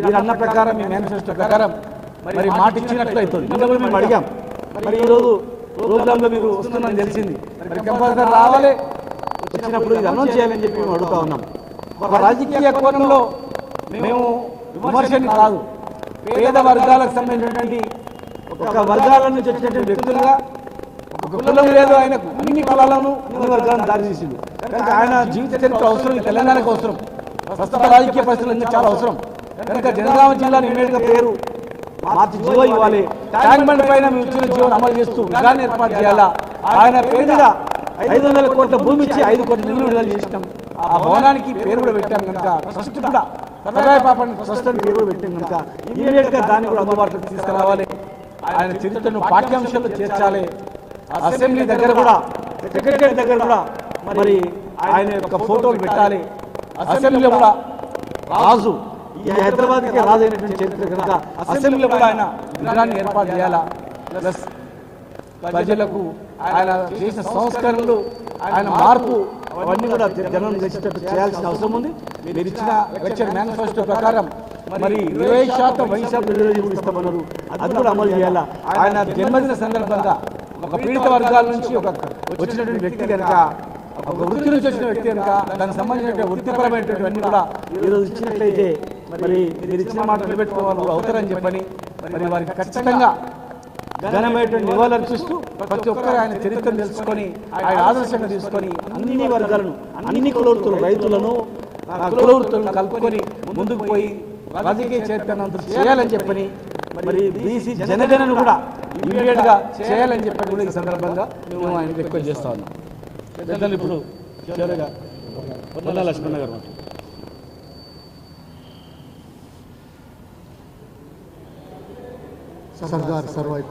మీరు అన్న ప్రకారం మీ మేనిఫెస్టో ప్రకారం మరి మాట ఇచ్చినట్లు అవుతుంది. ఇంతకుముందు మేము అడిగాం, మరి ఈరోజు ప్రోగ్రాంలో మీరు వస్తుందని తెలిసింది, మరి కంపల్సరీ రావాలి, వచ్చినప్పుడు ఇది అనౌన్స్ చేయాలని చెప్పి మేము అడుగుతా ఉన్నాం. ఒక రాజకీయ కోణంలో మేము విమర్శని కాదు, పేద వర్గాలకు సంబంధించినటువంటి ఒక వర్గాల నుంచి వచ్చినటువంటి వ్యక్తులుగా ఒక కులం లేదు ఆయనకు, అన్ని కులాలను అన్ని వర్గాలను దారితీసింది. కనుక ఆయన జీవిత చరిత్ర అవసరం, ఈ తెలంగాణకు అవసరం, ప్రస్తుత రాజకీయ పరిస్థితులు చాలా అవసరం. కనుక జనగామ జిల్లాను ఇమీడియట్గా పేరు మార్చి జీవో ఇవ్వాలి. ట్యాంక్ బండ్ పైన మేము ఇచ్చిన జీవోను అమలు చేస్తూ విధానం ఏర్పాటు చేయాలా. ఆయన పేరు మీద 500 కోట్ల భూమి ఇచ్చి 5 కోట్ల నిధులు విడుదల చేసినాం. ఆ భవనానికి పేరు కూడా పెట్టాం కనుక, ట్రస్ట్ కూడా సదాయ పాప ట్రస్ట్ అని పేరు కూడా పెట్టాం కనుక ఇమీడియట్గా దాన్ని కూడా అందుబాటులోకి తీసుకురావాలి. ఆయన చరిత్రను పాఠ్యాంశాల్లో చేర్చాలి. అసెంబ్లీ దగ్గర కూడా, సెక్రటరీ దగ్గర కూడా మరి ఆయన యొక్క ఫోటోలు పెట్టాలి. అసెంబ్లీలో కూడా రాజు, ఈ హైదరాబాద్కి రాజు అయినటువంటి చరిత్ర కనుక అసెంబ్లీలో కూడా ఆయన విధానాన్ని ఏర్పాటు చేయాలా. ప్లస్ ప్రజలకు ఆయన చేసిన సంస్కరణలు, ఆయన మార్పు అవన్నీ కూడా జనం తెచ్చేటట్టు చేయాల్సిన అవసరం ఉంది. మీరు ఇచ్చిన మేనిఫెస్టో ప్రకారం మరి 20% వైశాఖ రిజర్వేషన్ ఇస్తామన్నారు, అది కూడా అమలు చేయాలా. ఆయన జన్మదిన సందర్భంగా ఒక పీడిత వర్గాల నుంచి వచ్చినటువంటి వ్యక్తి కనుక, ఒక వృత్తి నుంచి వచ్చిన వ్యక్తి కనుక దానికి సంబంధించిన వృత్తిపరమైనటువంటి కూడా ఈరోజు ఇచ్చినట్లయితే మరి మీరు ఇచ్చిన మాట నిలబెట్టుకోవాలి అవుతారని చెప్పని మరి వారికి ఖచ్చితంగా ఘనమైనటువంటి నివాళులర్పిస్తూ ప్రతి ఒక్కరు ఆయన చరిత్రను తెలుసుకొని ఆయన ఆదర్శంగా తీసుకొని అన్ని వర్గాలను, అన్ని కులవృత్తులు, రైతులను, కులవృత్తులను కలుపుకొని ముందుకు పోయి రాజకీయ చైతన్యం చేయాలని చెప్పని మరి బీసీ జనగణను కూడా ఇమీడియట్గా చేయాలని చెప్పని కూడా ఈ సందర్భంగా మేము ఆయన రిక్వెస్ట్ చేస్తా ఉన్నాం. పెద్దలు ఇప్పుడు చివరిగా పొన్నాల లక్ష్మణ గారు सरदार सर्वाई